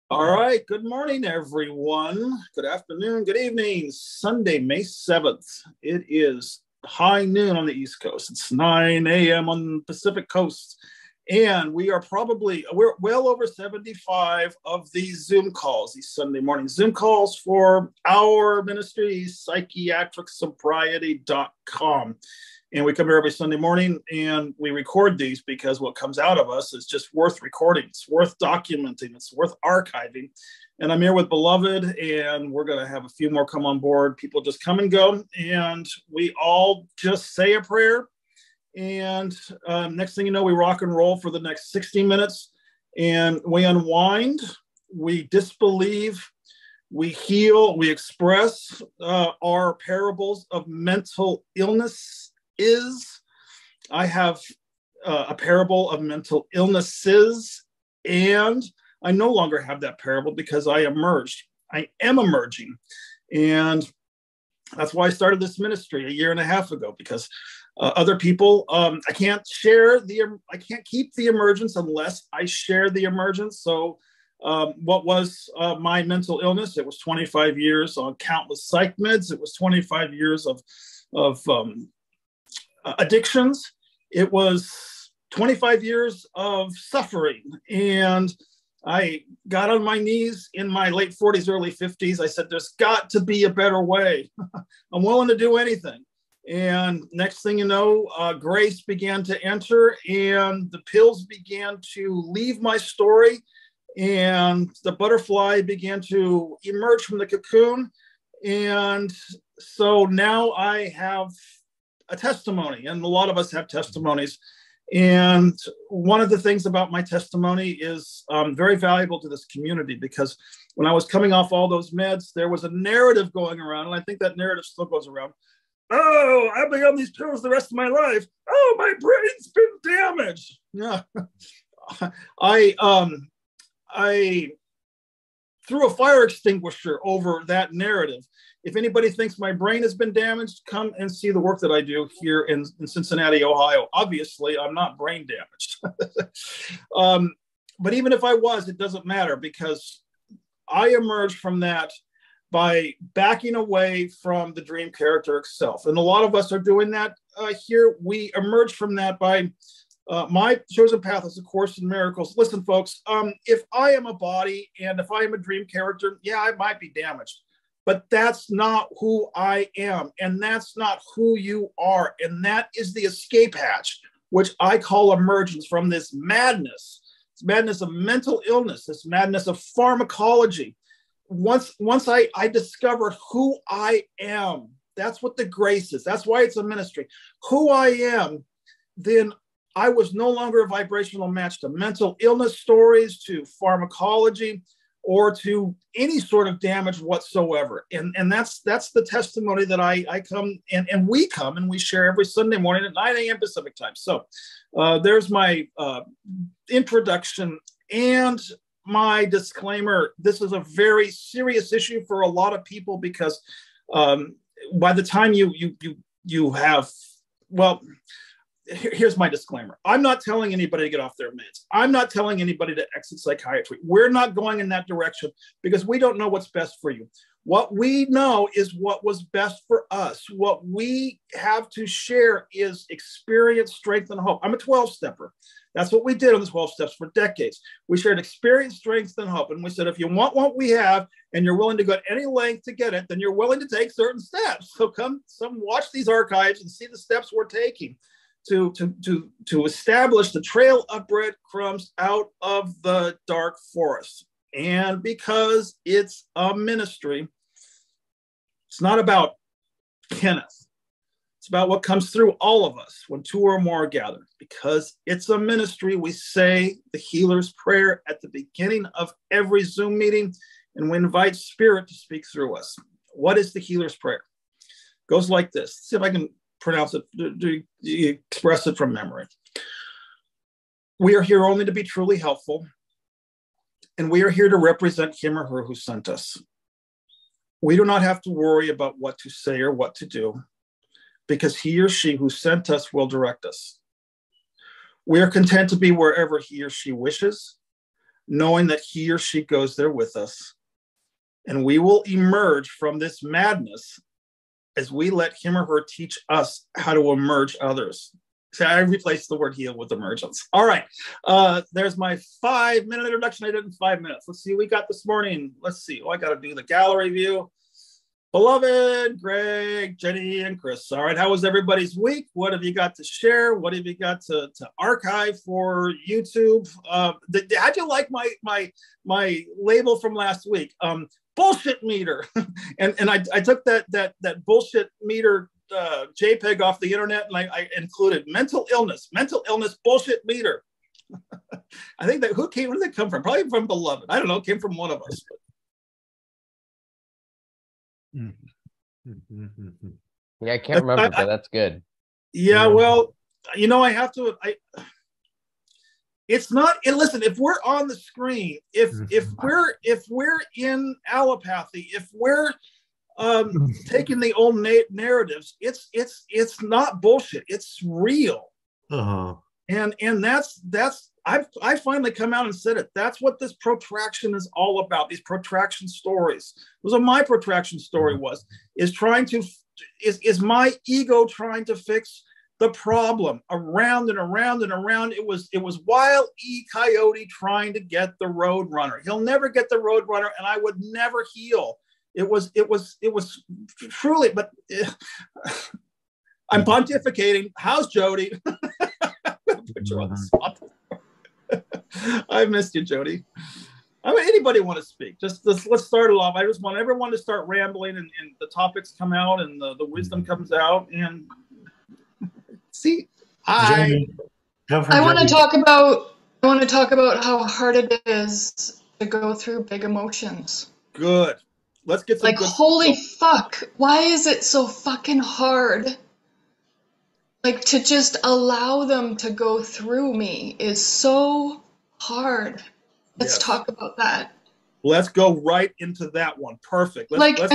All right. Good morning, everyone. Good afternoon. Good evening. Sunday, May 7th. It is high noon on the East Coast. It's 9 a.m. on the Pacific Coast. And we're well over 75 of these Zoom calls, these Sunday morning Zoom calls for our ministry, psychiatricsobriety.com. And we come here every Sunday morning and we record these because what comes out of us is just worth recording. It's worth documenting. It's worth archiving. And I'm here with Beloved, and we're going to have a few more come on board. People just come and go, and we all just say a prayer. And next thing you know, we rock and roll for the next 60 minutes, and we unwind, we disbelieve, we heal, we express our parables of mental illness. I have a parable of mental illnesses, and I no longer have that parable because I emerged. I am emerging. And that's why I started this ministry a year and a half ago, because other people, I can't keep the emergence unless I share the emergence. So what was my mental illness? It was 25 years on countless psych meds. It was 25 years of addictions. It was 25 years of suffering. And I got on my knees in my late 40s, early 50s. I said, there's got to be a better way. I'm willing to do anything. And next thing you know, grace began to enter, and the pills began to leave my story, and the butterfly began to emerge from the cocoon. And so now I have a testimony, and a lot of us have testimonies. And one of the things about my testimony is very valuable to this community, because when I was coming off all those meds, there was a narrative going around, and I think that narrative still goes around. Oh, I'll be on these pills the rest of my life. Oh, my brain's been damaged. Yeah. I threw a fire extinguisher over that narrative. If anybody thinks my brain has been damaged, come and see the work that I do here in Cincinnati, Ohio. Obviously, I'm not brain damaged. But even if I was, it doesn't matter, because I emerged from that by backing away from the dream character itself. And a lot of us are doing that here. We emerge from that by my chosen path is A Course in Miracles. Listen, folks, if I am a body and if I am a dream character, yeah, I might be damaged. But that's not who I am, and that's not who you are. And that is the escape hatch, which I call emergence from this madness of mental illness, this madness of pharmacology. Once I discovered who I am, that's what the grace is. That's why it's a ministry. Who I am, then I was no longer a vibrational match to mental illness stories, to pharmacology, or to any sort of damage whatsoever. And that's the testimony that I come and we come and we share every Sunday morning at 9 a.m. Pacific time. So there's my introduction and my disclaimer. This is a very serious issue for a lot of people, because by the time you have, well, here's my disclaimer. I'm not telling anybody to get off their meds. I'm not telling anybody to exit psychiatry. We're not going in that direction, because we don't know what's best for you. What we know is what was best for us. What we have to share is experience, strength, and hope. I'm a 12-stepper. That's what we did on the 12 steps for decades. We shared experience, strength, and hope. And we said, if you want what we have and you're willing to go at any length to get it, then you're willing to take certain steps. So come watch these archives and see the steps we're taking to establish the trail of breadcrumbs out of the dark forest. And because it's a ministry, it's not about Kenneth. It's about what comes through all of us when two or more are gathered. Because it's a ministry, we say the healer's prayer at the beginning of every Zoom meeting, and we invite Spirit to speak through us. What is the healer's prayer? It goes like this. Let's see if I can pronounce it, do you express it from memory. We are here only to be truly helpful, and we are here to represent him or her who sent us. We do not have to worry about what to say or what to do, because he or she who sent us will direct us. We are content to be wherever he or she wishes. knowing that he or she goes there with us. And we will emerge from this madness as we let him or her teach us how to emerge others. So I replaced the word heal with emergence. All right. There's my 5-minute introduction. I did in 5 minutes. Let's see what we got this morning. Let's see. Oh, I got to do the gallery view. Beloved, Greg, Jenny, and Chris. All right. How was everybody's week? What have you got to share? What have you got to archive for YouTube? How'd you like my label from last week? Bullshit meter. and I took that bullshit meter JPEG off the internet, and I included mental illness, bullshit meter. I think that where did it come from? Probably from Beloved. I don't know. It came from one of us. Yeah, I can't remember, but that's good. Yeah, well, I have to. It's not. Listen, if we're on the screen, if we're in allopathy, if we're taking the old narratives, it's not bullshit. It's real. And that's I finally come out and said it. That's what this protraction is all about. These protraction stories. It was what my protraction story was. Is my ego trying to fix the problem around and around and around. It was Wile E. Coyote trying to get the road runner. He'll never get the road runner, and I would never heal. It was truly, but I'm pontificating. How's Jody? Put you on the spot. I missed you, Jody. I mean, anybody want to speak? Let's start it off. I just want everyone to start rambling, and the topics come out, and the wisdom comes out. And see, I want to talk about how hard it is to go through big emotions. Good. Let's get some holy fuck, why is it so fucking hard? To just allow them to go through me is so hard. Let's talk about that. Let's go right into that one. Perfect. Why do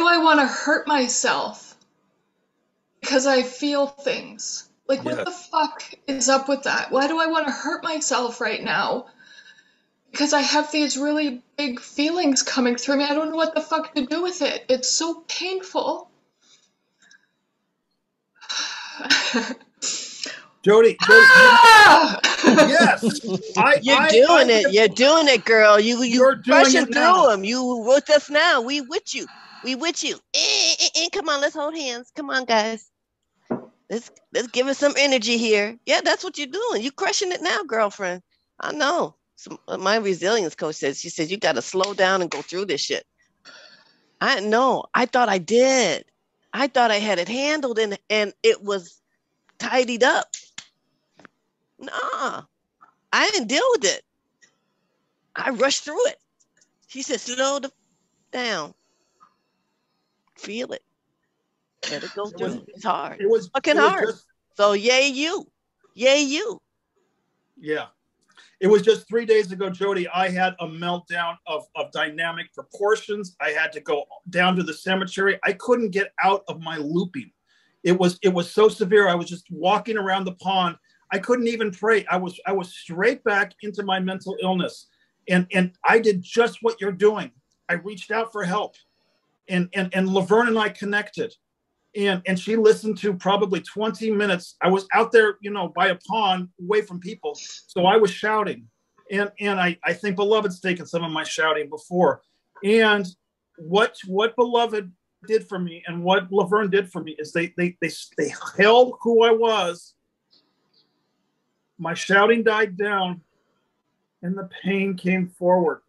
I want to hurt myself? Because I feel things. What the fuck is up with that? Why do I want to hurt myself right now? Because I have these really big feelings coming through me. I don't know what the fuck to do with it. It's so painful. Jody. Yes. You're doing it, girl. You're rushing through them. You with us now. We with you. Come on, let's hold hands. Come on, guys. Let's give us some energy here. Yeah, that's what you're doing. You're crushing it now, girlfriend. I know. My resilience coach says, she said, you got to slow down and go through this shit. I know. I thought I did. I thought I had it handled and it was tidied up. Nah, I didn't deal with it. I rushed through it. She said, slow down. Feel it. Let it go through. It's hard. It was fucking hard. So yay you. Yeah. It was just 3 days ago, Jody, I had a meltdown of dynamic proportions. I had to go down to the cemetery. I couldn't get out of my looping. It was so severe. I was just walking around the pond. I couldn't even pray. I was straight back into my mental illness. And I did just what you're doing. I reached out for help. And Laverne and I connected. And she listened to probably 20 minutes. I was out there, by a pond away from people. So I was shouting. And I think Beloved's taken some of my shouting before. And what Beloved did for me and what Laverne did for me is they held who I was. My shouting died down and the pain came forward.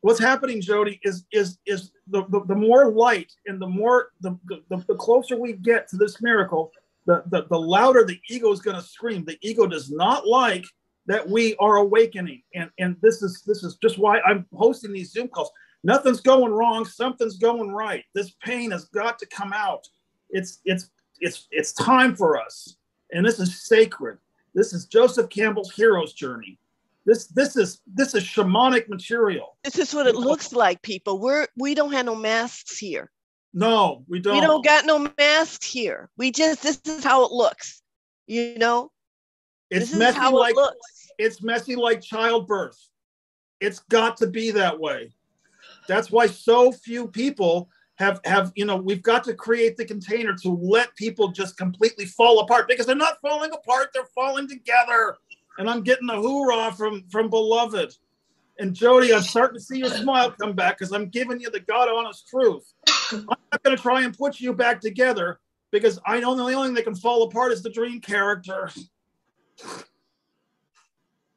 What's happening, Jody, is the more light and the closer we get to this miracle, the louder the ego is going to scream. The ego does not like that we are awakening, and this is just why I'm hosting these Zoom calls. Nothing's going wrong. Something's going right. This pain has got to come out. It's time for us, and this is sacred. This is Joseph Campbell's hero's journey. This is shamanic material. This is what it looks like, people. We don't have no masks here. No, we don't. We don't got no masks here. This is how it looks. You know, it's messy like it's messy like childbirth. It's got to be that way. That's why so few people have, you know, we've got to create the container to let people just completely fall apart, because they're not falling apart, they're falling together. And I'm getting a hoorah from beloved. And Jody, I'm starting to see your smile come back, because I'm giving you the God honest truth. I'm not going to try and put you back together, because I know the only thing that can fall apart is the dream character.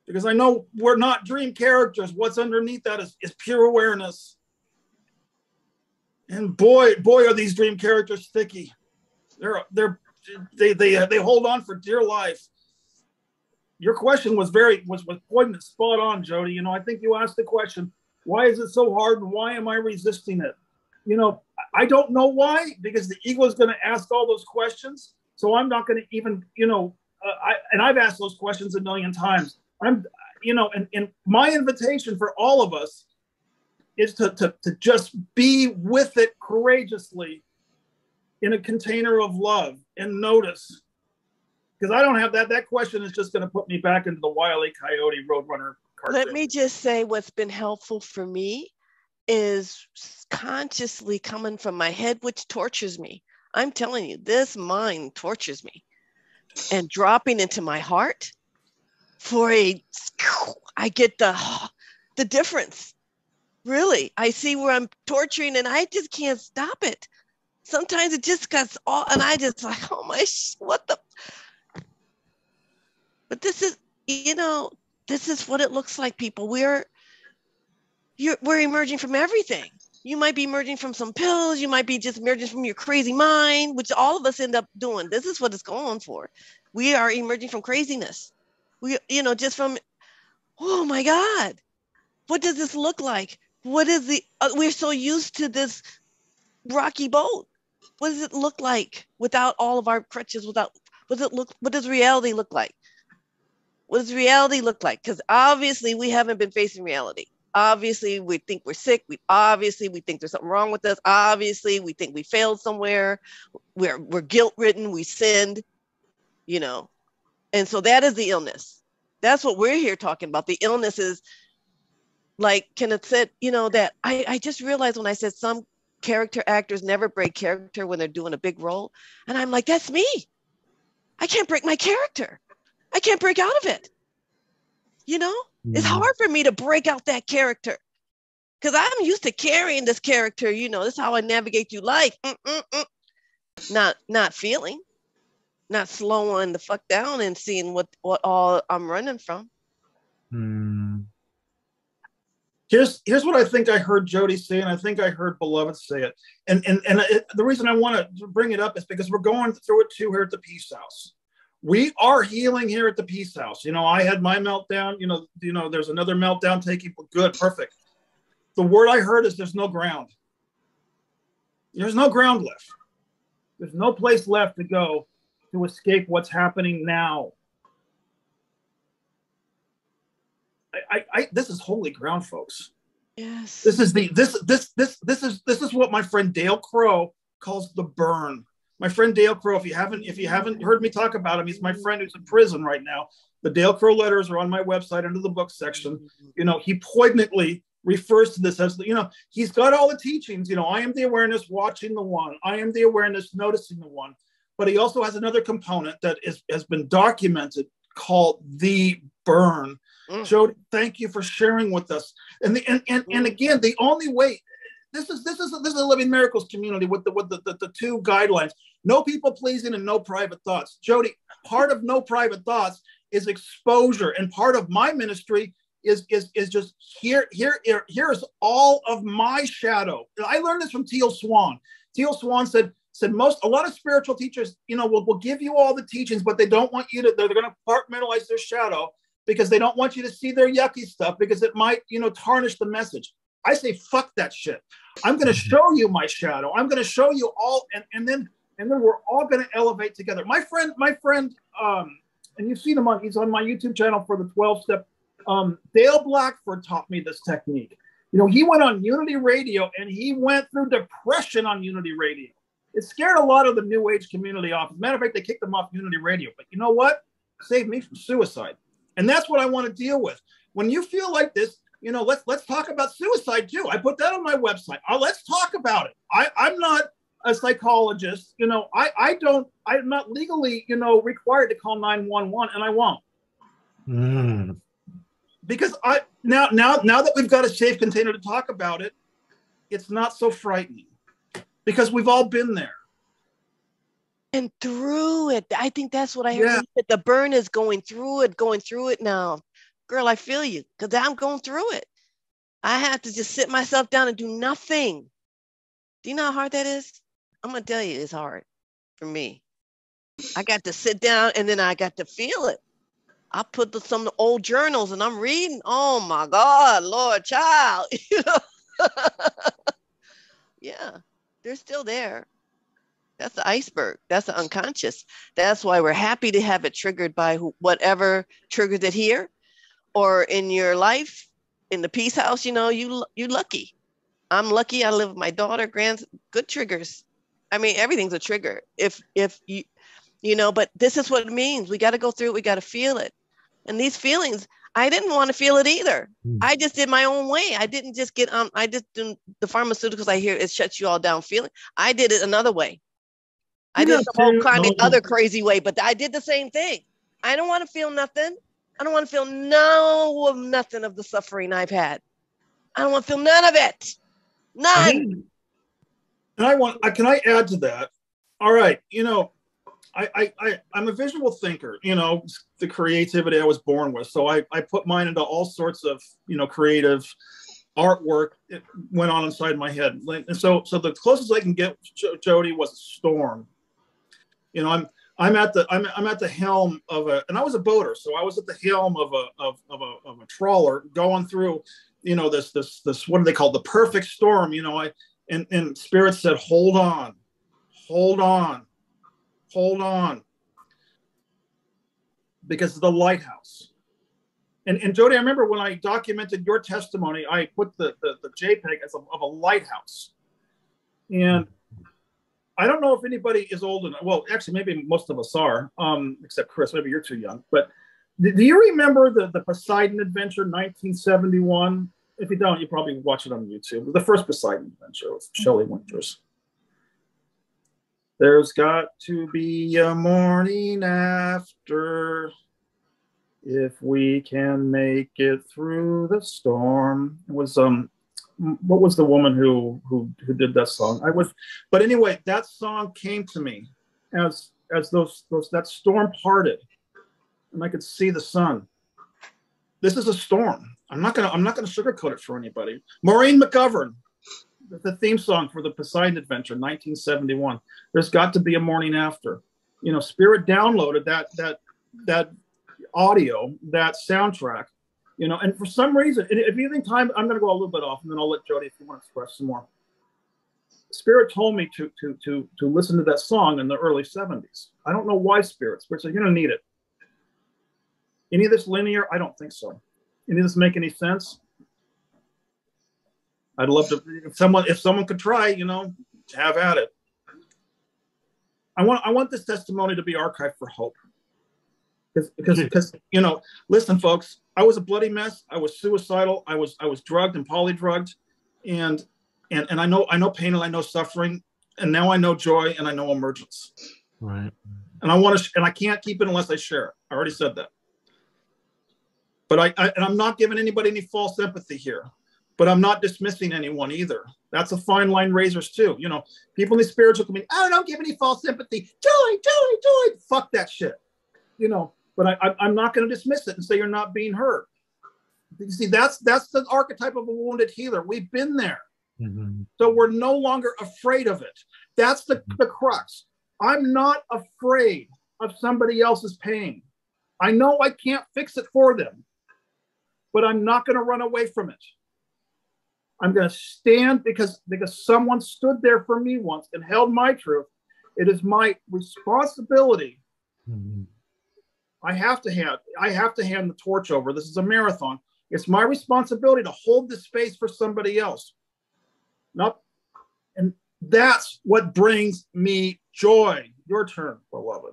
Because I know we're not dream characters. What's underneath that is pure awareness. And boy, are these dream characters sticky. They hold on for dear life. Your question was poignant, spot on, Jody. You know, I think you asked the question, why is it so hard and why am I resisting it? You know, I don't know why, because the ego is going to ask all those questions. So I'm not going to even, you know, and I've asked those questions a million times. You know, and my invitation for all of us is to just be with it courageously in a container of love and notice. Because I don't have that. That question is just going to put me back into the Wile E. Coyote Roadrunner cartoon. Let me just say what's been helpful for me is consciously coming from my head, which tortures me. I'm telling you, this mind tortures me. And dropping into my heart I get the difference. Really, I see where I'm torturing and I just can't stop it. Sometimes it just gets all, and I just like, oh my, what the? But this is, you know, this is what it looks like, people. We're emerging from everything. You might be emerging from some pills. You might be just emerging from your crazy mind, which all of us end up doing. This is what it's going for. We are emerging from craziness. We, you know, just from, oh my God, what does this look like? What is we're so used to this rocky boat. What does it look like without all of our crutches? What does reality look like? What does reality look like? Because obviously we haven't been facing reality. Obviously we think we're sick. We think there's something wrong with us. Obviously we think we failed somewhere. We're guilt-ridden. We sinned, you know. And so that is the illness. That's what we're here talking about. The illness is, like Kenneth said, you know, that I just realized when I said some character actors never break character when they're doing a big role. And I'm like, that's me. I can't break my character. I can't break out of it. You know, it's hard for me to break out that character because I'm used to carrying this character. You know, this is how I navigate through life. Not feeling, not slowing the fuck down and seeing what all I'm running from. Here's what I think I heard Jody say, and I think I heard Beloved say it. And the reason I want to bring it up is because we're going through it too here at the Peace House. We are healing here at the Peace House. You know, I had my meltdown. You know, there's another meltdown taking. Good, perfect. The word I heard is there's no ground. There's no ground left. There's no place left to go to escape what's happening now. This is holy ground, folks. Yes. This is what my friend Dale Crow calls the burn. My friend Dale Crow, if you haven't heard me talk about him, he's my friend who's in prison right now. The Dale Crow letters are on my website under the book section. You know, he poignantly refers to this as, you know, he's got all the teachings. You know, I am the awareness watching the one. I am the awareness noticing the one. But he also has another component that has been documented called the burn. Jody, thank you for sharing with us. And again, the only way, this is a Living Miracles community with the two guidelines: no people pleasing and no private thoughts. Jody, part of no private thoughts is exposure, and part of my ministry is just here's all of my shadow. I learned this from Teal Swan. Teal Swan said a lot of spiritual teachers, you know, will give you all the teachings, but they don't want you to. They're going to compartmentalize their shadow, because they don't want you to see their yucky stuff because it might, you know, tarnish the message. I say, fuck that shit. I'm going to show you my shadow. I'm going to show you all. And then we're all going to elevate together. My friend, and you've seen him he's on my YouTube channel for the 12-step. Dale Blackford taught me this technique. You know, he went on Unity Radio and he went through depression on Unity Radio. It scared a lot of the New Age community off. As a matter of fact, they kicked them off Unity Radio. But you know what? It saved me from suicide. And that's what I want to deal with. When you feel like this, you know, let's talk about suicide too. I put that on my website. Let's talk about it. I'm not a psychologist. You know, I'm not legally, you know, required to call 911, and I won't. Because now that we've got a safe container to talk about it, it's not so frightening because we've all been there. And through it. I think that's what I heard. Yeah. The burn is going through it now. Girl, I feel you because I'm going through it. I have to just sit myself down and do nothing. Do you know how hard that is? I'm going to tell you, it's hard for me. I got to sit down and then I got to feel it. I put some old journals and I'm reading. Oh my God, Lord, child. You know? Yeah, they're still there. That's the iceberg. That's the unconscious. That's why we're happy to have it triggered by whatever triggers it here or in your life, in the peace house. You know, you lucky. I'm lucky. I live with my daughter, good triggers. I mean, everything's a trigger. If you know, but this is what it means. We got to go through it. We got to feel it. And these feelings, I didn't want to feel it either. I just did my own way. I didn't just get I just did the pharmaceuticals. I hear it shuts you all down feeling. I did it another way. I did the whole kind of other crazy way, but I did the same thing. I don't want to feel nothing. I don't want to feel nothing of the suffering I've had. I don't want to feel none of it. None. And can I add to that? All right, you know, I'm a visual thinker, you know, the creativity I was born with. So I put mine into all sorts of, you know, creative artwork. It went on inside my head. And so the closest I can get, Jody, was a storm. You know, I'm at the helm of and I was a boater, so I was at the helm of a trawler going through, you know, this what do they call it? The perfect storm, you know. And Spirit said, hold on, because of the lighthouse. And Jody, I remember when I documented your testimony, I put the JPEG of a lighthouse. And I don't know if anybody is old enough. Well, actually, maybe most of us are, except Chris. Maybe you're too young. But do you remember the Poseidon Adventure, 1971? If you don't, you probably watch it on YouTube. The first Poseidon Adventure with Shelley Winters. There's got to be a morning after if we can make it through the storm. It was what was the woman who did that song? But anyway, that song came to me as that storm parted, and I could see the sun. This is a storm. I'm not gonna sugarcoat it for anybody. Maureen McGovern, the theme song for the Poseidon Adventure, 1971. There's got to be a morning after. You know, Spirit downloaded that audio, that soundtrack. You know, and for some reason, if you think time, I'm going to go a little bit off, and then I'll let Jody, if you want to express some more. Spirit told me to listen to that song in the early 70s. I don't know why Spirit said, you're going to need it. Any of this linear? I don't think so. Any of this make any sense? I'd love to, if someone could try, you know, have at it. I want this testimony to be archived for hope. Because you know, listen, folks, I was a bloody mess. I was suicidal. I was drugged and polydrugged, and I know pain and I know suffering, and now I know joy and I know emergence. Right. And I can't keep it unless I share it. I already said that. But I'm not giving anybody any false empathy here. But I'm not dismissing anyone either. That's a fine line raisers too. You know, people in the spiritual community, oh, don't give any false sympathy. Joy. Fuck that shit. You know. But I'm not going to dismiss it and say you're not being heard. You see, that's the archetype of a wounded healer. We've been there. Mm-hmm. So we're no longer afraid of it. That's the crux. I'm not afraid of somebody else's pain. I know I can't fix it for them, but I'm not going to run away from it. I'm going to stand because someone stood there for me once and held my truth. It is my responsibility. Mm-hmm. I have to hand the torch over. This is a marathon. It's my responsibility to hold the space for somebody else. And That's what brings me joy. Your turn, beloved.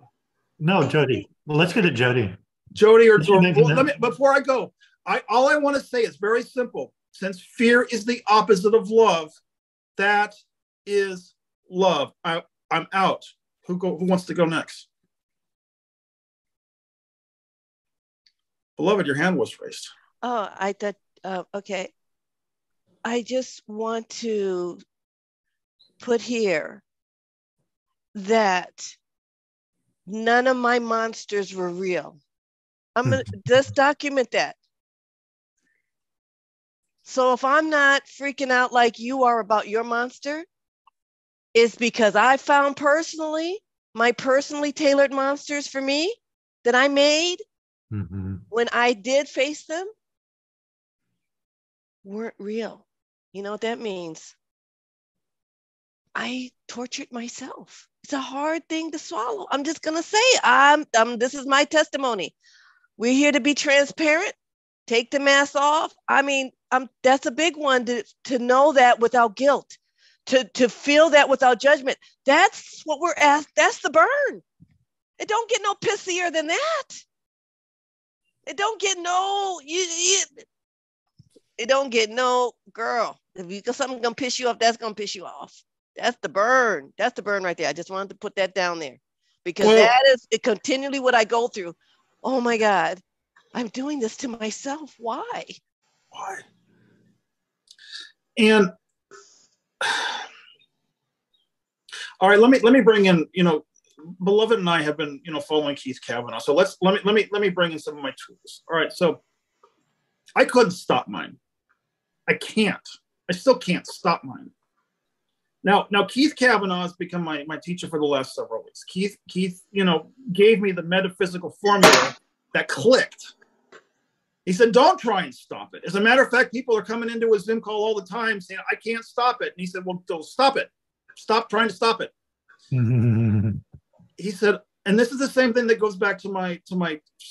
No, Jody. Well, let's get to Jody. Jody or well, let me, before I go, all I want to say is very simple. Since fear is the opposite of love, that is love. I'm out. Who wants to go next? Beloved, your hand was raised. Oh, I thought, okay. I just want to put here that none of my monsters were real. I'm going to just document that. So if I'm not freaking out like you are about your monster, it's because I found personally, my personally tailored monsters for me that I made when I did face them weren't real. You know what that means? I tortured myself. It's a hard thing to swallow. I'm just going to say, this is my testimony. We're here to be transparent. Take the mask off. I mean, that's a big one to know that without guilt, to feel that without judgment. That's what we're asked. That's the burn. It don't get no pissier than that. It don't get no, it don't get no, girl. If something's going to piss you off, that's going to piss you off. That's the burn. That's the burn right there. I just wanted to put that down there because that is continually what I go through. Oh my God, I'm doing this to myself. Why? Why? And all right, let me bring in, Beloved and I have been, following Keith Kavanaugh. So let me bring in some of my tools. All right, so I couldn't stop mine. I can't. I still can't stop mine. Now Keith Kavanaugh has become my teacher for the last several weeks. Keith, gave me the metaphysical formula that clicked. He said, don't try and stop it. As a matter of fact, people are coming into a Zoom call all the time saying, I can't stop it. And he said, well, stop it. Stop trying to stop it. He said, and this is the same thing that goes back to my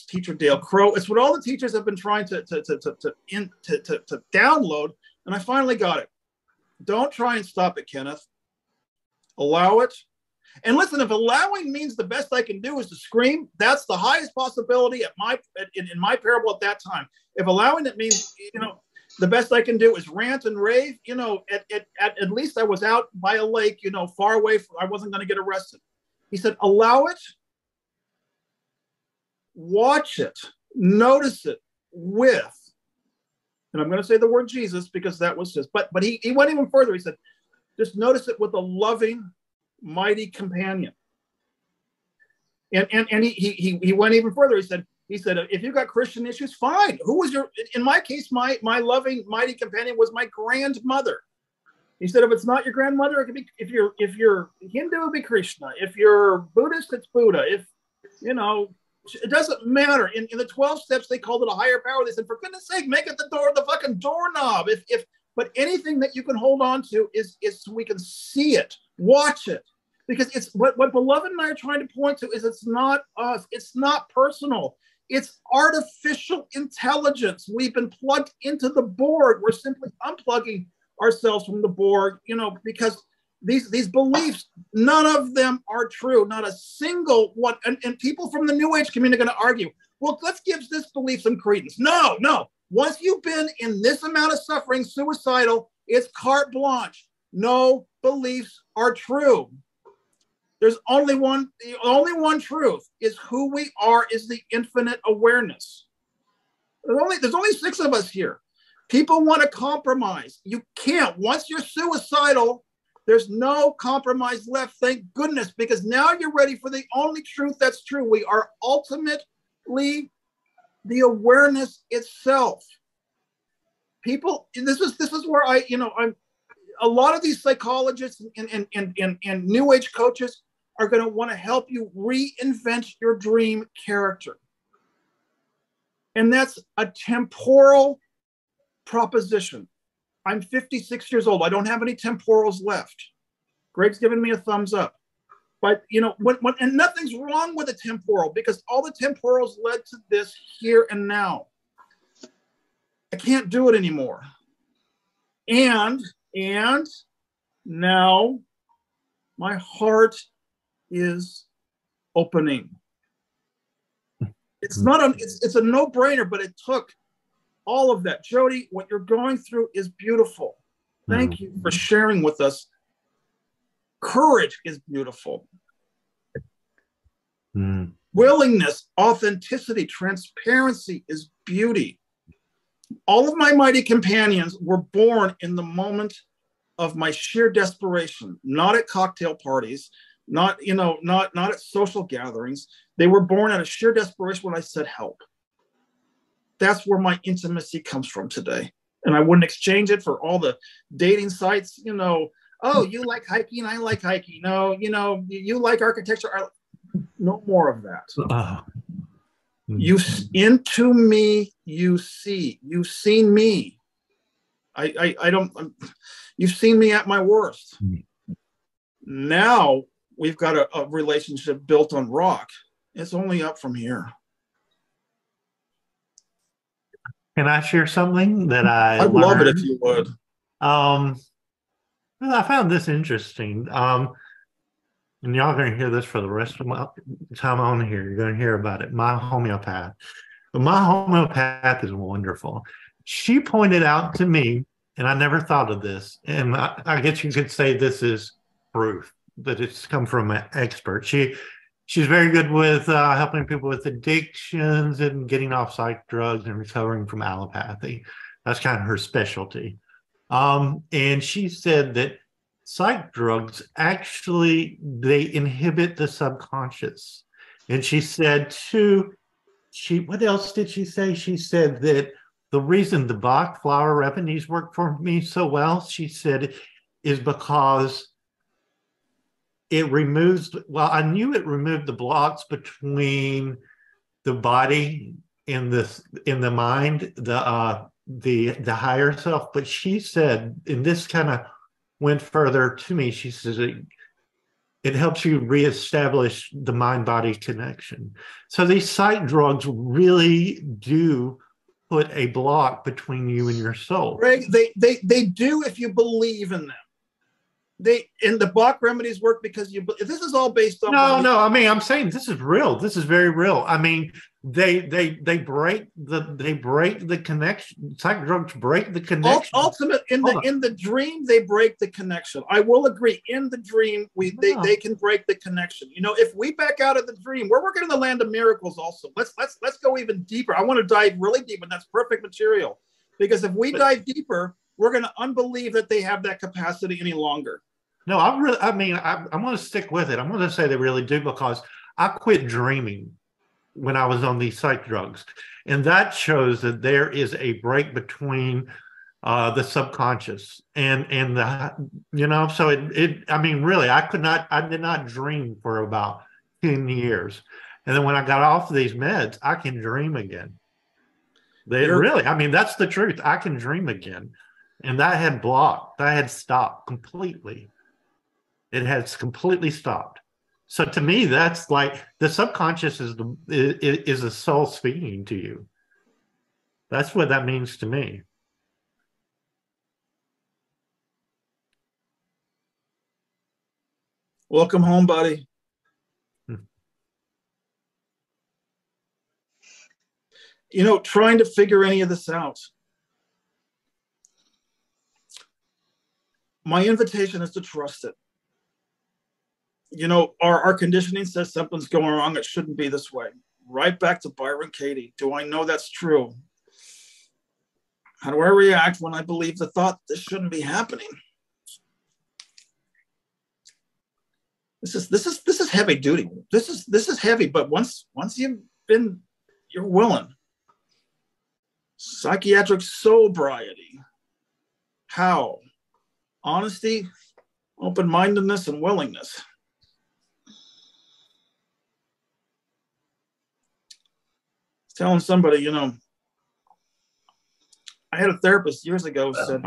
teacher, Dale Crow. It's what all the teachers have been trying to download. And I finally got it. Don't try and stop it, Kenneth. Allow it. And listen, if allowing means the best I can do is to scream, that's the highest possibility in my parable at that time. If allowing it means, the best I can do is rant and rave, at least I was out by a lake, far away from, I wasn't going to get arrested. He said, allow it, watch it, notice it with, and I'm going to say the word Jesus because that was his, but he went even further. He said, just notice it with a loving, mighty companion. And he went even further. He said, if you've got Christian issues, fine. Who was in my case, my loving, mighty companion was my grandmother. He said, if it's not your grandmother, it could be, if you're Hindu, it'd be Krishna. If you're Buddhist, it's Buddha. If, it doesn't matter. In the 12 steps, they called it a higher power. They said, for goodness sake, make it the fucking doorknob. But anything that you can hold on to is so we can see it, watch it. Because it's what Beloved and I are trying to point to is it's not us. It's not personal. It's artificial intelligence. We've been plugged into the Borg. We're simply unplugging ourselves from the Borg, because these beliefs, none of them are true. Not a single one. And people from the New Age community are going to argue, well, let's give this belief some credence. No. Once you've been in this amount of suffering, suicidal, it's carte blanche. No beliefs are true. There's only one truth is who we are is the infinite awareness. There's only 6 of us here. People want to compromise. You can't. Once you're suicidal, there's no compromise left. Thank goodness, because now you're ready for the only truth that's true. We are ultimately the awareness itself. People, this is where I'm a lot of these psychologists and New Age coaches are going to want to help you reinvent your dream character. And that's a temporal proposition. I'm 56 years old. I don't have any temporals left. Greg's given me a thumbs up. But, and nothing's wrong with a temporal because all the temporals led to this here and now. I can't do it anymore. And now My heart is opening. It's not it's a no-brainer, but it took all of that. Jody, what you're going through is beautiful. Thank you for sharing with us. Courage is beautiful. Willingness, authenticity, transparency is beauty. All of my mighty companions were born in the moment of my sheer desperation, not at cocktail parties, not at social gatherings. They were born out of sheer desperation when I said help. That's where my intimacy comes from today. And I wouldn't exchange it for all the dating sites, oh, you like hiking, I like hiking. No, you like architecture. No more of that. You into me, you see. You've seen me. You've seen me at my worst. Now we've got a relationship built on rock. It's only up from here. Can I share something that I'd love it if you would. Well, I found this interesting. And y'all are going to hear this for the rest of my time on here. You're going to hear about it. My homeopath. But my homeopath is wonderful. She pointed out to me, and I never thought of this, and I guess you could say this is proof that it's come from an expert. She's very good with helping people with addictions and getting off psych drugs and recovering from allopathy. That's kind of her specialty. And she said that psych drugs actually, they inhibit the subconscious. And she said too, what else did she say? She said that the reason the Bach flower remedies work for me so well, she said, is because it removes, well, I knew it removed the blocks between the body and the mind, the higher self. But she said, and this kind of went further to me, she says it helps you reestablish the mind-body connection. So these psych drugs really do put a block between you and your soul. Greg, they do if you believe in them. And the Bach remedies work because this is all based on no. I mean, I'm saying this is real. This is very real. I mean, they break the connection. Psych drugs break the connection. Ultimate in the dream, they break the connection. I will agree. In the dream, they can break the connection. If we back out of the dream, we're working in the land of miracles. Also, let's go even deeper. I want to dive really deep, and that's perfect material. Because if we dive deeper, we're going to unbelieve that they have that capacity any longer. No, I'm going to stick with it. I'm going to say they really do, because I quit dreaming when I was on these psych drugs. And that shows that there is a break between the subconscious and the, so really, I did not dream for about 10 years. And then when I got off of these meds, I can dream again. That's the truth. I can dream again. And that had blocked, that had stopped completely. It has completely stopped. So to me, that's like the subconscious is the soul speaking to you. That's what that means to me. Welcome home, buddy. Trying to figure any of this out. My invitation is to trust it. Our conditioning says something's going wrong. It shouldn't be this way. Right back to Byron Katie. Do I know that's true? How do I react when I believe the thought this shouldn't be happening? This is heavy duty. This is heavy, but once you're willing. Psychiatric sobriety. How? Honesty, open-mindedness, and willingness. Telling somebody, I had a therapist years ago who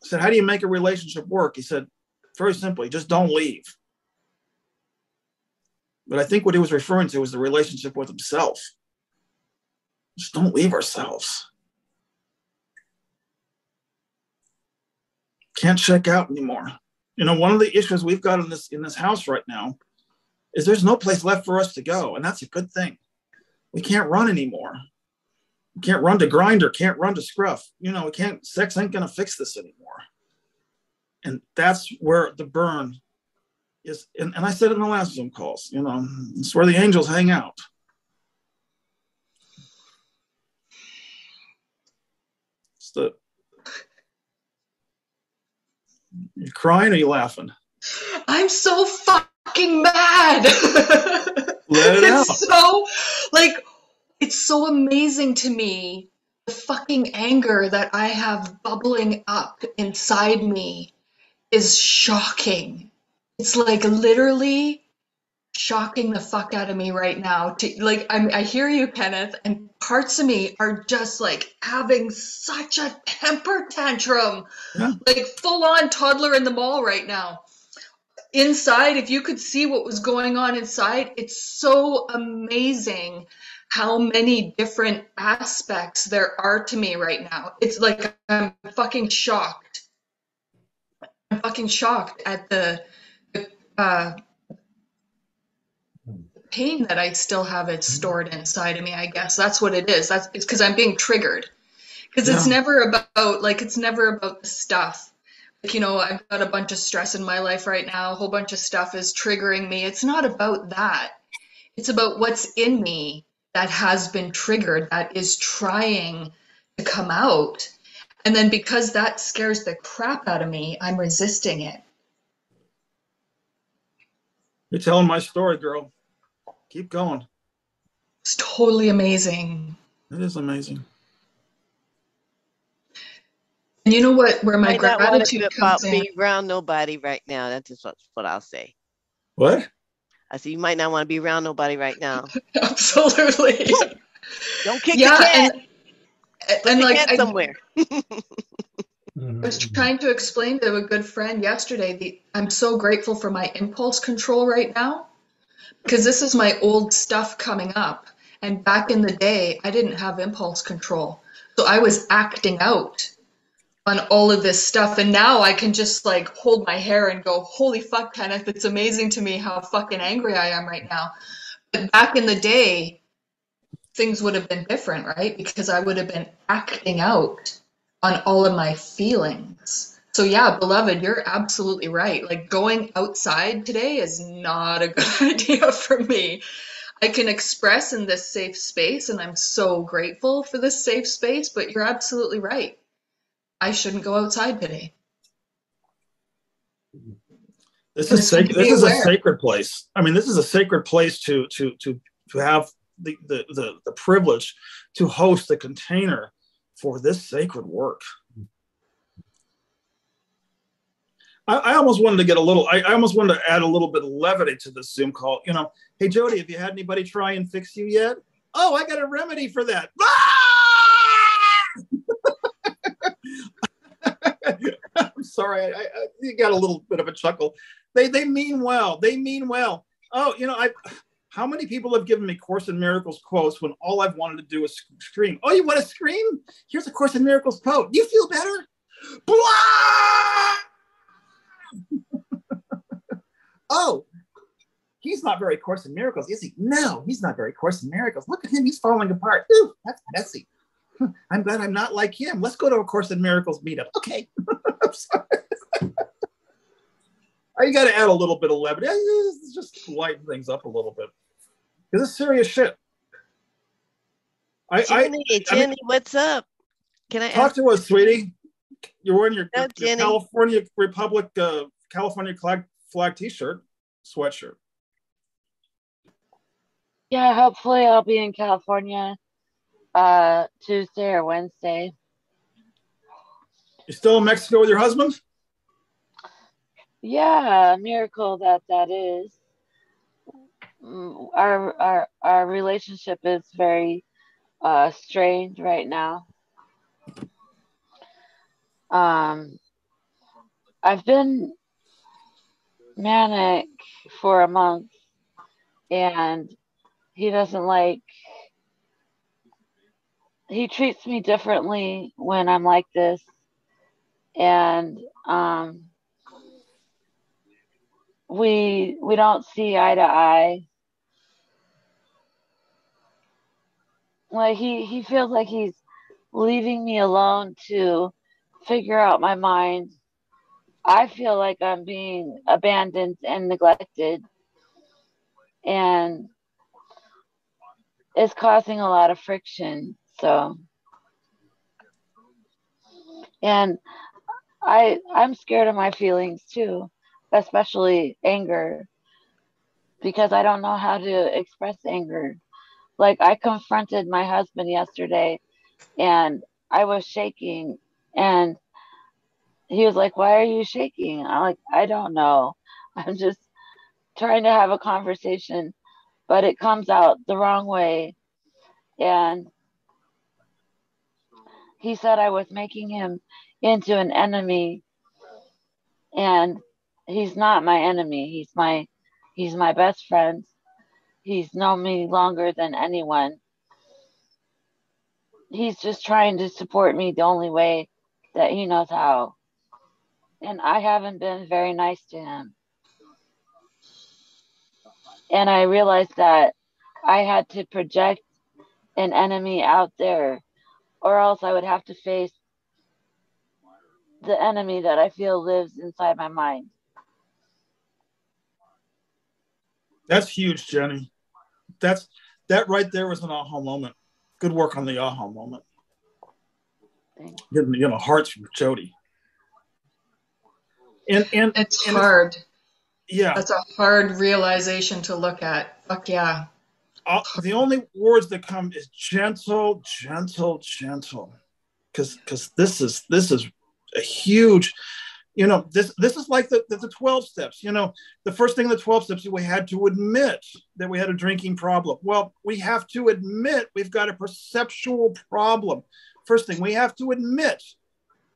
said, how do you make a relationship work? He said, very simply, just don't leave. But I think what he was referring to was the relationship with himself. Just don't leave ourselves. Can't check out anymore. You know, one of the issues we've got in this house right now is there's no place left for us to go, and that's a good thing. We can't run anymore. We can't run to Grinder, can't run to Scruff. You know, we can't. Sex ain't gonna fix this anymore. And that's where the burn is. And I said in the last Zoom calls, you know, it's where the angels hang out. It's the. You crying or you laughing? I'm so fucking mad. Let it out. So, like, it's so amazing to me, the fucking anger that I have bubbling up inside me is shocking. It's like literally shocking the fuck out of me right now. I hear you, Kenneth, and parts of me are just like having such a temper tantrum, like full on toddler in the mall right now. Inside, if you could see what was going on inside, it's so amazing how many different aspects there are to me right now. It's like I'm fucking shocked. I'm fucking shocked at the pain that I still have it stored inside of me. I guess that's what it is. It's because I'm being triggered. Because it's never about the stuff. Like, you know, I've got a bunch of stress in my life right now. A whole bunch of stuff is triggering me. It's not about that. It's about what's in me that has been triggered, that is trying to come out. And then because that scares the crap out of me, I'm resisting it. You're telling my story, girl. Keep going. It's totally amazing. It is amazing. And you know what? Where my gratitude comes in. Be around nobody right now. That's just what I'll say. What? I said you might not want to be around nobody right now. Absolutely. Don't kick the cat. And like cat somewhere. I was trying to explain to a good friend yesterday, I'm so grateful for my impulse control right now, because this is my old stuff coming up. And back in the day, I didn't have impulse control. So I was acting out on all of this stuff. And now I can just like hold my hair and go, holy fuck, Kenneth, it's amazing to me how fucking angry I am right now. But back in the day, things would have been different, right? Because I would have been acting out on all of my feelings. So yeah, beloved, you're absolutely right. Like going outside today is not a good idea for me. I can express in this safe space, and I'm so grateful for this safe space, but you're absolutely right. I shouldn't go outside today. This is sacred. This is a sacred place. I mean, this is a sacred place to have the privilege to host the container for this sacred work. I almost wanted to get a little. I almost wanted to add a little bit of levity to this Zoom call. You know, hey Jody, have you had anybody try and fix you yet? Oh, I got a remedy for that. I'm sorry, you got a little bit of a chuckle. They mean well. They mean well. Oh, you know, how many people have given me Course in Miracles quotes when all I've wanted to do is scream? Oh, you want to scream? Here's a Course in Miracles quote. Do you feel better? Blah! Oh, he's not very Course in Miracles, is he? No, he's not very Course in Miracles. Look at him, he's falling apart. Ooh, that's messy. I'm glad I'm not like him. Let's go to a Course in Miracles meetup. Okay. I'm sorry. You got to add a little bit of levity. Just lighten things up a little bit. Because it's serious shit. Jenny, what's up? Can I talk to us, sweetie? You're wearing your California Republic, California flag T-shirt, sweatshirt. Yeah, hopefully I'll be in California Tuesday or Wednesday. You still in Mexico with your husband? Yeah, miracle that is. Our relationship is very strained right now. I've been manic for a month, and he treats me differently when I'm like this, and we don't see eye to eye. Like he feels like he's leaving me alone to figure out my mind. I feel like I'm being abandoned and neglected, and it's causing a lot of friction. So, and I'm scared of my feelings too, especially anger, because I don't know how to express anger. Like, I confronted my husband yesterday and I was shaking, and he was like, "Why are you shaking?" I'm like, "I don't know. I'm just trying to have a conversation, but it comes out the wrong way." And he said I was making him into an enemy, and he's not my enemy. He's my best friend. He's known me longer than anyone. He's just trying to support me the only way that he knows how. And I haven't been very nice to him. And I realized that I had to project an enemy out there, or else I would have to face the enemy that I feel lives inside my mind. That's huge, Jenny. That right there was an aha moment. Good work on the aha moment. Hearts from Jody. And it's hard. Yeah. That's a hard realization to look at. Fuck yeah. The only words that come is gentle, gentle, gentle. Because this is a huge, this is like the 12 steps. The first thing in the 12 steps, we had to admit that we had a drinking problem. Well, we have to admit we've got a perceptual problem. First thing, we have to admit.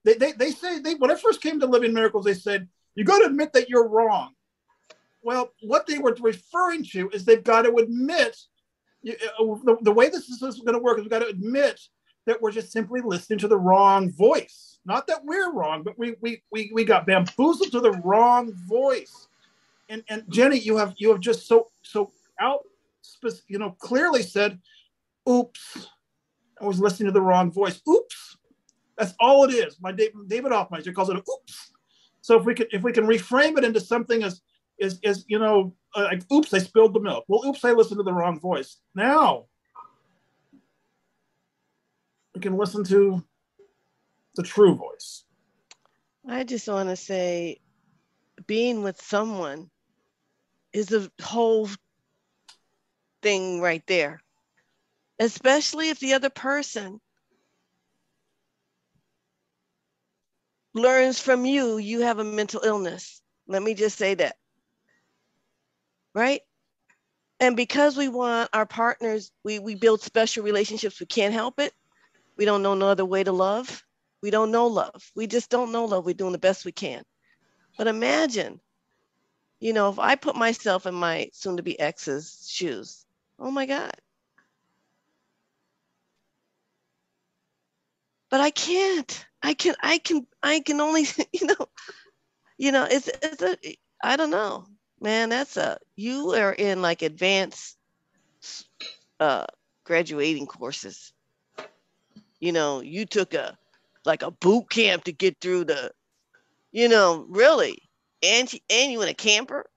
They say, when I first came to Living Miracles, they said, you got to admit that you're wrong. Well, what they were referring to is they've got to admit, the way this is going to work is we've got to admit that we're just simply listening to the wrong voice. Not that we're wrong, but we got bamboozled to the wrong voice. And Jenny, you have just so out, clearly said, oops, I was listening to the wrong voice. Oops. That's all it is. My David Hoffmeister calls it a oops. So if we can reframe it into something as like, oops, I spilled the milk. Well, oops, I listened to the wrong voice. Now we can listen to the true voice. I just want to say, being with someone is a whole thing right there, especially if the other person learns from you have a mental illness. Let me just say that. Right? And because we want our partners, we build special relationships. We can't help it. We don't know no other way to love. We don't know love. We just don't know love. We're doing the best we can. But imagine, if I put myself in my soon-to-be ex's shoes, oh my God. But I can't. I can only, I don't know, man, you are in like advanced graduating courses. You took a boot camp to get through the, really. And you in a camper.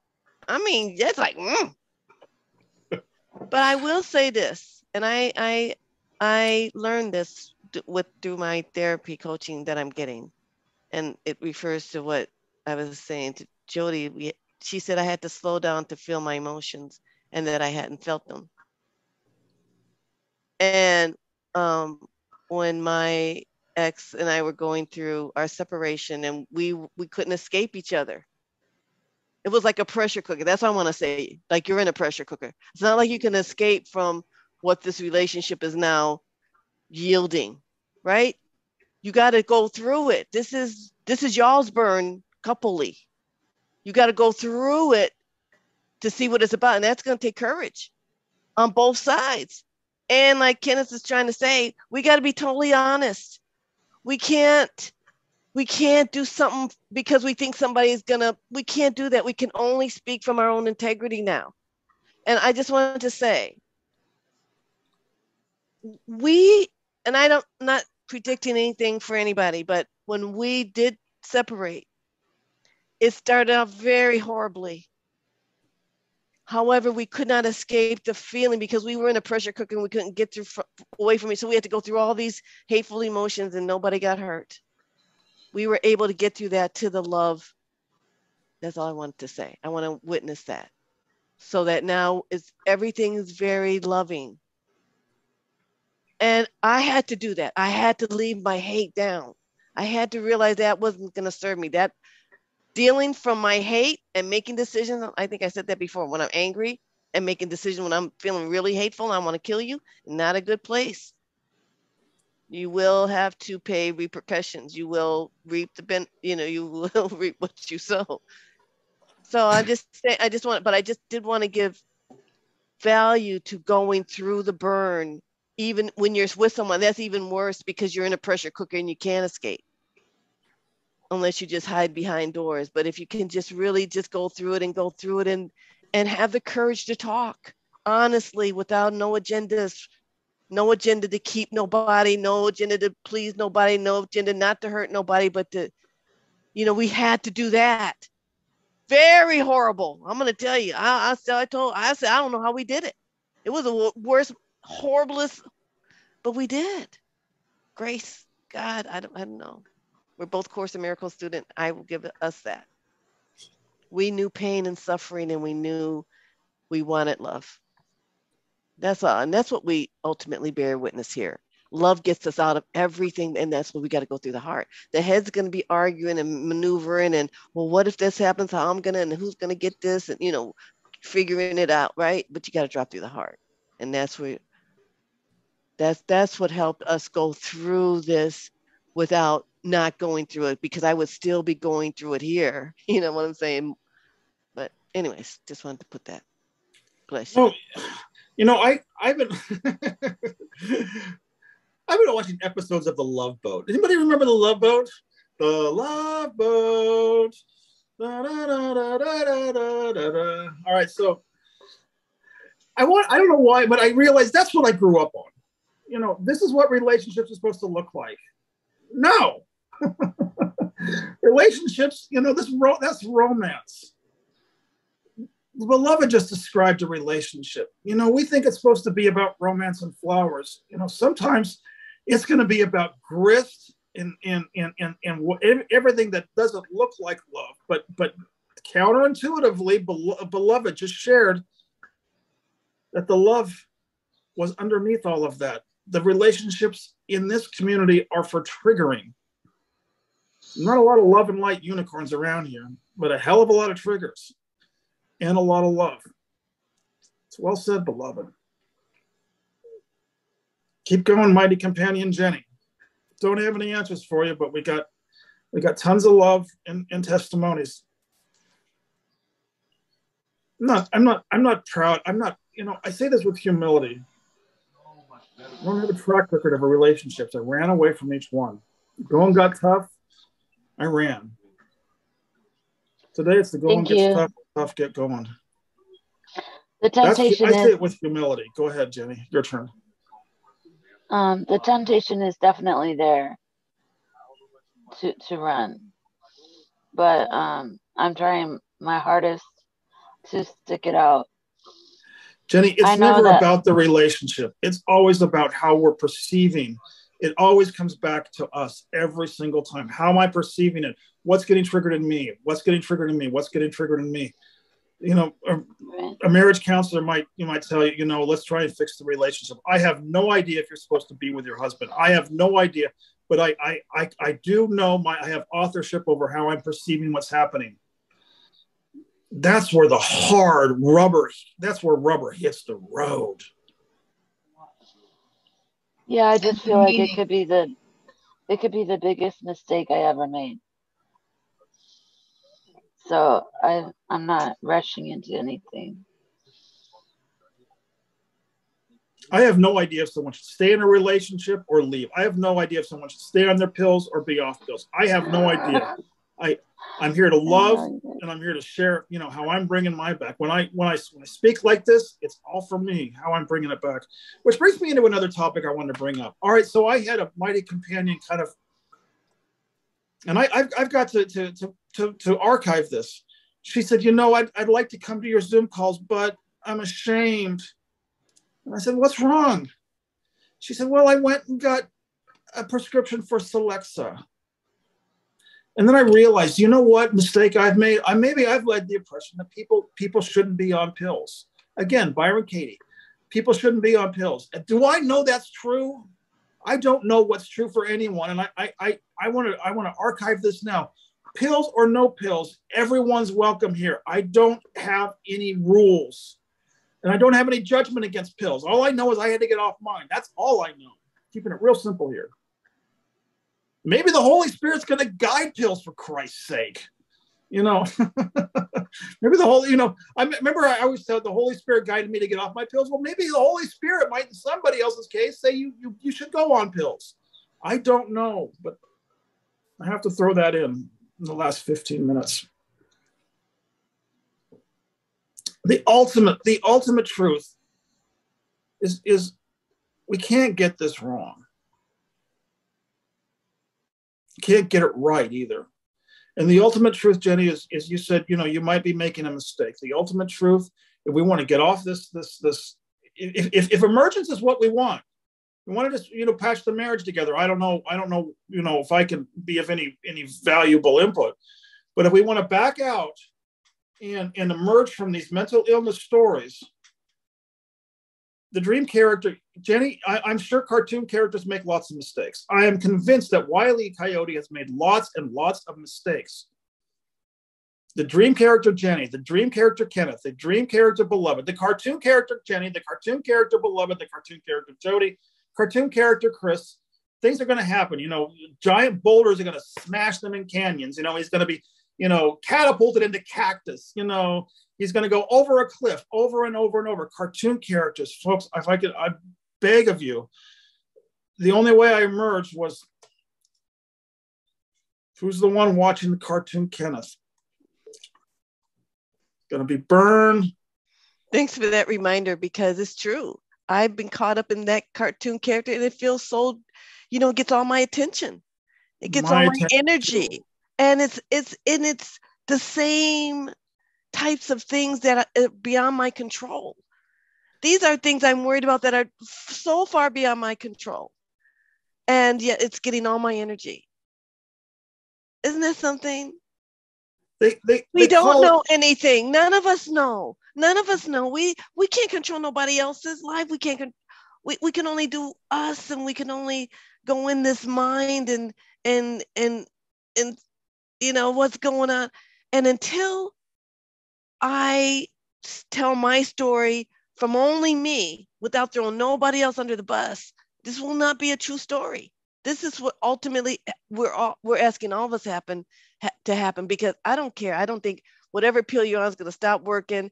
I mean, that's like, But I will say this, and I learned this through my therapy coaching that I'm getting, and it refers to what I was saying to Jody. She said I had to slow down to feel my emotions, and that I hadn't felt them. And when my ex and I were going through our separation, and we couldn't escape each other. It was like a pressure cooker. That's what I want to say. Like, you're in a pressure cooker. It's not like you can escape from what this relationship is now yielding, right? You got to go through it. This is y'all's burn couplely. You got to go through it to see what it's about. And that's going to take courage on both sides. And like Kenneth is trying to say, we got to be totally honest. We can't We can't do something because we think somebody's we can't do that. We can only speak from our own integrity now. And I just wanted to say, and I'm not predicting anything for anybody, but when we did separate, it started out very horribly. However, we could not escape the feeling because we were in a pressure cooker and we couldn't get away from it. So we had to go through all these hateful emotions and nobody got hurt. We were able to get through that to the love. That's all I wanted to say. I want to witness that. So that now everything is very loving. And I had to do that. I had to leave my hate down. I had to realize that wasn't going to serve me. That dealing from my hate and making decisions, I think I said that before, when I'm angry and making decisions when I'm feeling really hateful and I want to kill you, not a good place. You will have to pay repercussions. You will reap you will reap what you sow. So I just did want to give value to going through the burn. Even when you're with someone, that's even worse because you're in a pressure cooker and you can't escape unless you just hide behind doors. But if you can just really just go through it and have the courage to talk honestly without no agendas, no agenda to keep nobody, no agenda to please nobody, no agenda not to hurt nobody, but we had to do that. Very horrible. I'm going to tell you, I said, I don't know how we did it. It was the worst, horriblest, but we did. Grace, God, I don't know. We're both Course in Miracles students. I will give us that. We knew pain and suffering, and we knew we wanted love. That's all. And that's what we ultimately bear witness here. Love gets us out of everything, and that's what we got to go through the heart. The head's going to be arguing and maneuvering, and, well, what if this happens? How I'm going to, and who's going to get this? And, figuring it out, right? But you got to drop through the heart. And that's what helped us go through this without not going through it, because I would still be going through it here. You know what I'm saying? But anyways, just wanted to put that. Bless you. I've been I've been watching episodes of The Love Boat. Anybody remember The Love Boat? The Love Boat. Da, da, da, da, da, da, da, da. All right, so I don't know why, but I realized that's what I grew up on. This is what relationships are supposed to look like. No. Relationships, that's romance. The Beloved just described a relationship. We think it's supposed to be about romance and flowers. Sometimes it's going to be about grit and everything that doesn't look like love. But counterintuitively, Beloved just shared that the love was underneath all of that. The relationships in this community are for triggering. Not a lot of love and light unicorns around here, but a hell of a lot of triggers and a lot of love. It's well said, Beloved. Keep going, mighty companion Jenny. Don't have any answers for you, but we got tons of love and testimonies. I'm not proud. I say this with humility. I don't have a track record of relationships. I ran away from each one. Going got tough. I ran. Today it's the going gets tough get going. The temptation I say it with humility. Go ahead, Jenny. Your turn. The temptation is definitely there to run, but I'm trying my hardest to stick it out. Jenny, it's never about the relationship. It's always about how we're perceiving. It always comes back to us every single time. How am I perceiving it? What's getting triggered in me? What's getting triggered in me? What's getting triggered in me? A marriage counselor might tell you, let's try and fix the relationship. I have no idea if you're supposed to be with your husband. I have no idea, but I do know I have authorship over how I'm perceiving what's happening. That's where that's where rubber hits the road. Yeah, I just feel like it could be the biggest mistake I ever made. So I'm not rushing into anything. I have no idea if someone should stay in a relationship or leave. I have no idea if someone should stay on their pills or be off pills. I have no idea. I'm here to love, and I'm here to share, you know, how I'm bringing my back. When I speak like this, it's all for me, how I'm bringing it back. Which brings me into another topic I wanted to bring up. All right, so I had a mighty companion kind of, and I've got to archive this. She said, you know, I'd like to come to your Zoom calls, but I'm ashamed. And I said, what's wrong? She said, well, I went and got a prescription for Celexa. And then I realized, you know what mistake I've made? Maybe I've led the impression that people shouldn't be on pills. Again, Byron Katie, people shouldn't be on pills. Do I know that's true? I don't know what's true for anyone. And I want to archive this now. Pills or no pills, everyone's welcome here. I don't have any rules. And I don't have any judgment against pills. All I know is I had to get off mine. That's all I know. Keeping it real simple here. Maybe the Holy Spirit's going to guide pills, for Christ's sake. You know, maybe I remember I always said the Holy Spirit guided me to get off my pills. Well, maybe the Holy Spirit might, in somebody else's case, say you should go on pills. I don't know, but I have to throw that in the last 15 minutes. The ultimate truth is we can't get this wrong. Can't get it right either. And the ultimate truth, Jenny, is you said, you know, you might be making a mistake. The ultimate truth, if we want to get off this, if emergence is what we want to just, you know, patch the marriage together. I don't know, you know, if I can be of any valuable input. But if we want to back out and emerge from these mental illness stories, the dream character, Jenny, I'm sure cartoon characters make lots of mistakes. I am convinced that Wile E. Coyote has made lots and lots of mistakes. The dream character Jenny, the dream character Kenneth, the dream character Beloved, the cartoon character Jenny, the cartoon character Beloved, the cartoon character Jody, cartoon character Chris, things are going to happen. You know, giant boulders are going to smash them in canyons. You know, he's going to be, you know, catapulted into cactus. You know, he's going to go over a cliff over and over and over. Cartoon characters, folks, if I could, I beg of you, the only way I emerged was, who's the one watching the cartoon Kenneth? Going to be burned. Thanks for that reminder, because it's true. I've been caught up in that cartoon character, and it feels so, you know, it gets all my attention. It gets all my energy. And it's the same types of things that are beyond my control. These are things I'm worried about that are so far beyond my control. And yet it's getting all my energy. Isn't that something? We don't know anything. None of us know. None of us know. We can't control nobody else's life. We can only do us, and we can only go in this mind and you know what's going on. And until I tell my story from only me, without throwing nobody else under the bus, this will not be a true story. This is what ultimately we're asking all of us to happen, because I don't care. I don't think whatever pill you're on is going to stop working.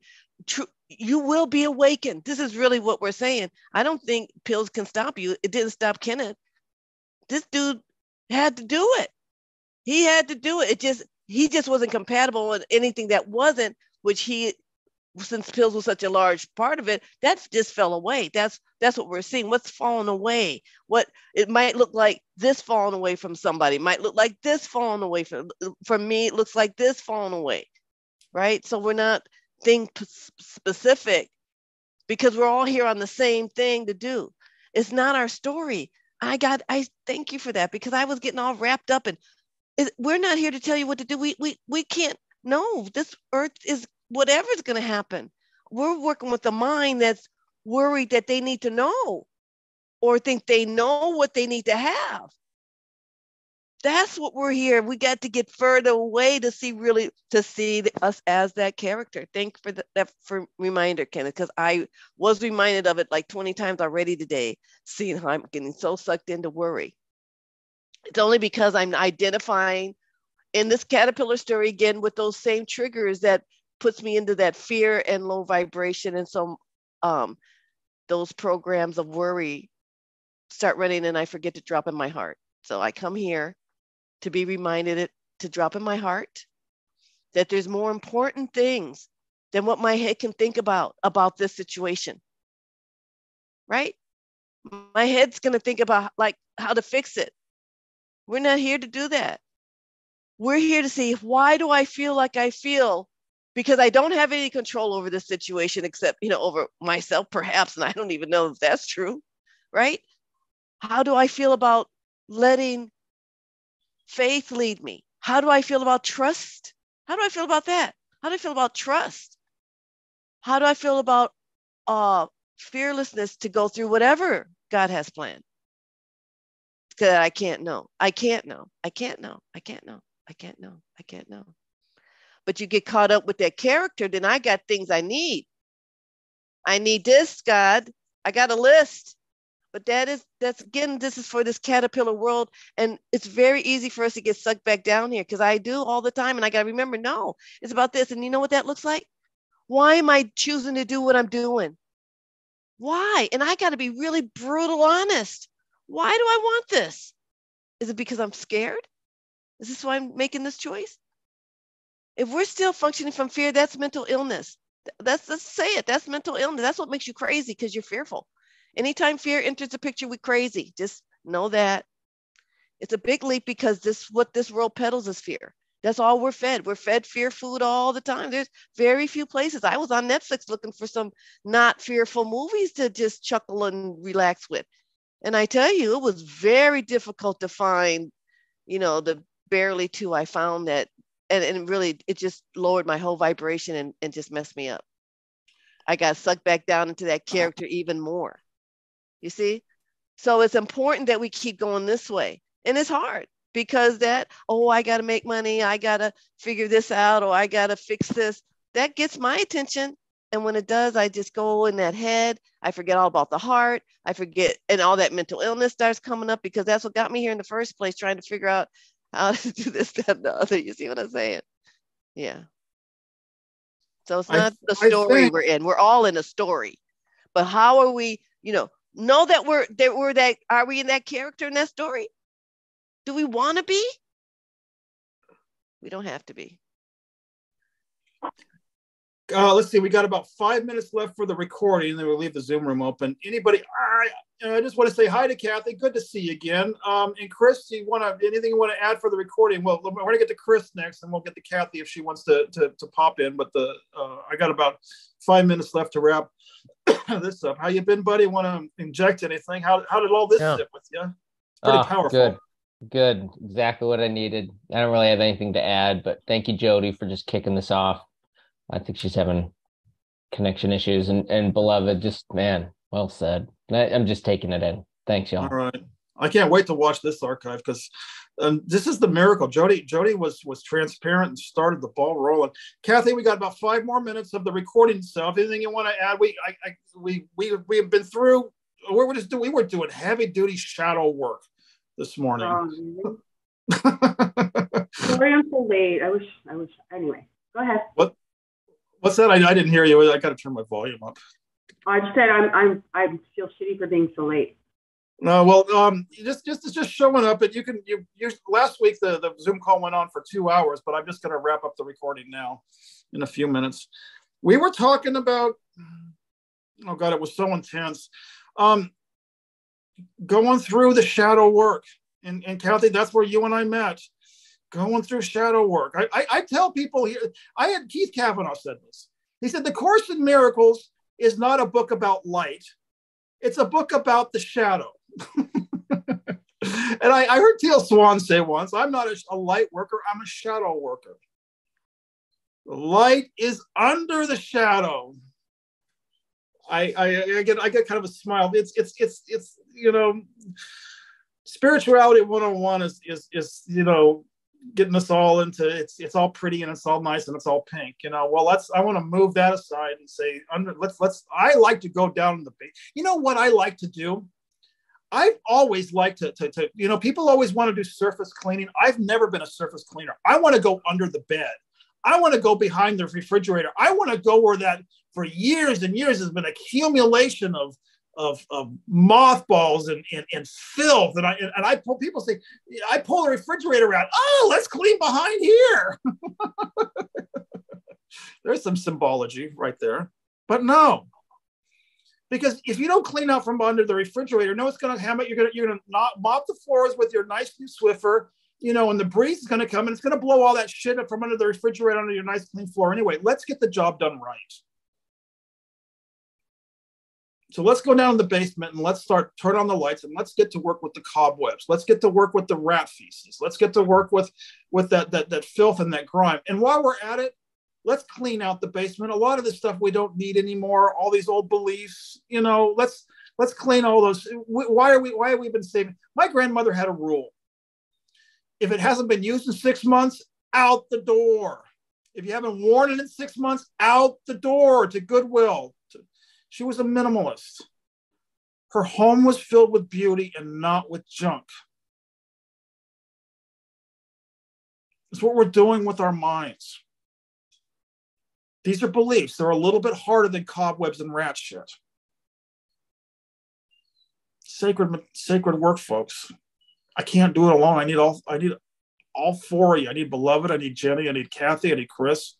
You will be awakened. This is really what we're saying. I don't think pills can stop you. It didn't stop Kenneth. This dude had to do it. He had to do it. He just wasn't compatible with anything that wasn't, which since pills was such a large part of it, that just fell away. That's what we're seeing. What's falling away? What it might look like this falling away from somebody, might look like this falling away from me. It looks like this falling away, right? So we're not thing specific, because we're all here on the same thing to do. It's not our story. I thank you for that, because I was getting all wrapped up, and we're not here to tell you what to do. We can't know. This earth is whatever's going to happen. We're working with the mind that's worried that they need to know, or think they know what they need to have. That's what we're here. We got to get further away to see us as that character. Thank you for that reminder, Kenneth, because I was reminded of it like 20 times already today, seeing how I'm getting so sucked into worry. It's only because I'm identifying in this caterpillar story again with those same triggers that puts me into that fear and low vibration. And so those programs of worry start running and I forget to drop in my heart. So I come here to be reminded to drop in my heart that there's more important things than what my head can think about this situation, right? My head's going to think about like how to fix it. We're not here to do that. We're here to see, why do I feel like I feel? Because I don't have any control over this situation except, over myself perhaps, and I don't even know if that's true, right? How do I feel about letting faith lead me? How do I feel about trust? How do I feel about that? How do I feel about trust? How do I feel about fearlessness to go through whatever God has planned? Because I can't know. I can't know. I can't know. I can't know. I can't know. I can't know. But you get caught up with that character, then I got things I need. I need this, God. I got a list. But that's again, this is for this caterpillar world. And it's very easy for us to get sucked back down here because I do all the time. And I got to remember, no, it's about this. And you know what that looks like? Why am I choosing to do what I'm doing? Why? And I got to be really brutal honest. Why do I want this? Is it because I'm scared? Is this why I'm making this choice? If we're still functioning from fear, that's mental illness. Let's say it. That's mental illness. That's what makes you crazy, because you're fearful. Anytime fear enters the picture, we're crazy. Just know that. It's a big leap, because what this world peddles is fear. That's all we're fed. We're fed fear food all the time. There's very few places. I was on Netflix looking for some not fearful movies to just chuckle and relax with. And I tell you, it was very difficult to find, the barely two I found that, and really, it just lowered my whole vibration and just messed me up. I got sucked back down into that character even more. You see? So it's important that we keep going this way. And it's hard because I got to make money. I got to figure this out, or I got to fix this. That gets my attention. And when it does, I just go in that head. I forget all about the heart. I forget, and all that mental illness starts coming up, because that's what got me here in the first place, trying to figure out how to do this, that, and the other. You see what I'm saying? Yeah. So it's not the story we're in. We're all in a story. But how are we, know that are we in that character in that story? Do we want to be? We don't have to be. Let's see, we got about 5 minutes left for the recording, and then we'll leave the Zoom room open. Anybody? I just want to say hi to Kathy. Good to see you again. And Chris, anything you want to add for the recording? Well, we're going to get to Chris next, and we'll get to Kathy if she wants to pop in. But I got about 5 minutes left to wrap this up. How you been, buddy? Want to inject anything? How did all this sit with you? It's pretty powerful. Good. Exactly what I needed. I don't really have anything to add, but thank you, Jody, for just kicking this off. I think she's having connection issues, and beloved, just, man, well said. I'm just taking it in. Thanks, y'all. All right. I can't wait to watch this archive, because this is the miracle. Jody was transparent and started the ball rolling. Kathy, we got about 5 more minutes of the recording itself. Anything you want to add? We have been through. We were doing heavy duty shadow work this morning. Sorry, I'm so late. I wish. Anyway, go ahead. What's that? I didn't hear you. I got to turn my volume up. I just said I feel shitty for being so late. No, well, it's just showing up. And you last week the Zoom call went on for 2 hours, but I'm just going to wrap up the recording now in a few minutes. We were talking about, oh God, it was so intense. Going through the shadow work, and Kathy, that's where you and I met. Going through shadow work. I tell people here, I had Keith Kavanaugh said this. He said, the Course in Miracles is not a book about light. It's a book about the shadow. And I heard Teal Swan say once, I'm not a light worker, I'm a shadow worker. The light is under the shadow. I get kind of a smile. It's spirituality 101 is getting us all into it's all pretty and it's all nice and it's all pink. Well, I want to move that aside and say I like to go down in the base. You know what I like to do? I've always liked to people always want to do surface cleaning. I've never been a surface cleaner. I want to go under the bed. I want to go behind the refrigerator. I want to go where that for years and years has been accumulation of of mothballs and filth. And I pull, people say, I pull the refrigerator out. Oh, let's clean behind here. There's some symbology right there. But no. Because if you don't clean out from under the refrigerator, know what's going to happen. You're going to not mop the floors with your nice new Swiffer, you know, and the breeze is going to come and it's going to blow all that shit up from under the refrigerator onto your nice clean floor. Anyway, let's get the job done right. So let's go down in the basement and let's turn on the lights and let's get to work with the cobwebs. Let's get to work with the rat feces. Let's get to work with that filth and that grime. And while we're at it, let's clean out the basement. A lot of this stuff we don't need anymore. All these old beliefs, you know, let's clean all those. Why have we been saving? My grandmother had a rule. If it hasn't been used in 6 months, out the door. If you haven't worn it in 6 months, out the door to Goodwill. She was a minimalist. Her home was filled with beauty and not with junk. It's what we're doing with our minds. These are beliefs. They're a little bit harder than cobwebs and rat shit. Sacred work, folks. I can't do it alone. I need all four of you. I need Beloved. I need Jenny. I need Kathy. I need Chris.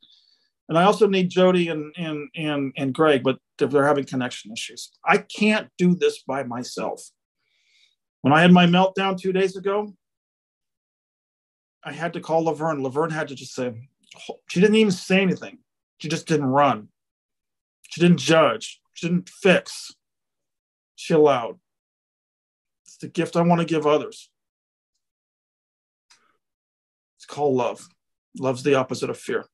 And I also need Jody and Greg, but they're having connection issues. I can't do this by myself. When I had my meltdown 2 days ago, I had to call Laverne. Laverne had to just say, she didn't even say anything. She just didn't run. She didn't judge. She didn't fix. She allowed. It's the gift I want to give others. It's called love. Love's the opposite of fear.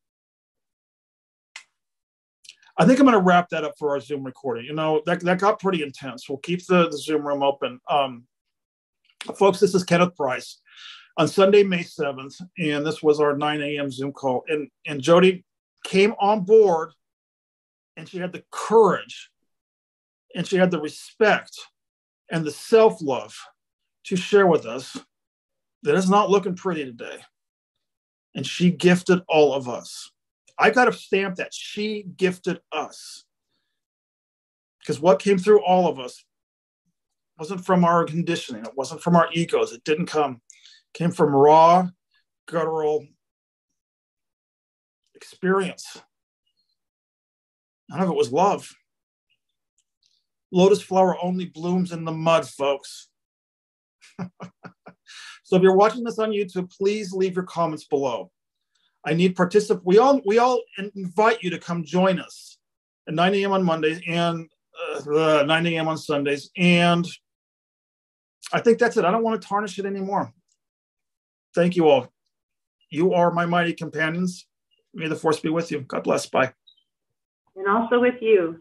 I think I'm going to wrap that up for our Zoom recording. You know, that got pretty intense. We'll keep the Zoom room open. Folks, this is Kenneth Price on Sunday, May 7th, and this was our 9 a.m. Zoom call. And Jody came on board, and she had the courage, and she had the respect and the self-love to share with us that it's not looking pretty today. And she gifted all of us. I got to stamp that. She gifted us. Because what came through all of us wasn't from our conditioning. It wasn't from our egos. It didn't come. It came from raw, guttural experience. None of it was love. Lotus flower only blooms in the mud, folks. So if you're watching this on YouTube, please leave your comments below. I need participants. We all invite you to come join us at 9 a.m. on Mondays and 9 a.m. on Sundays. And I think that's it. I don't want to tarnish it anymore. Thank you all. You are my mighty companions. May the force be with you. God bless. Bye. And also with you.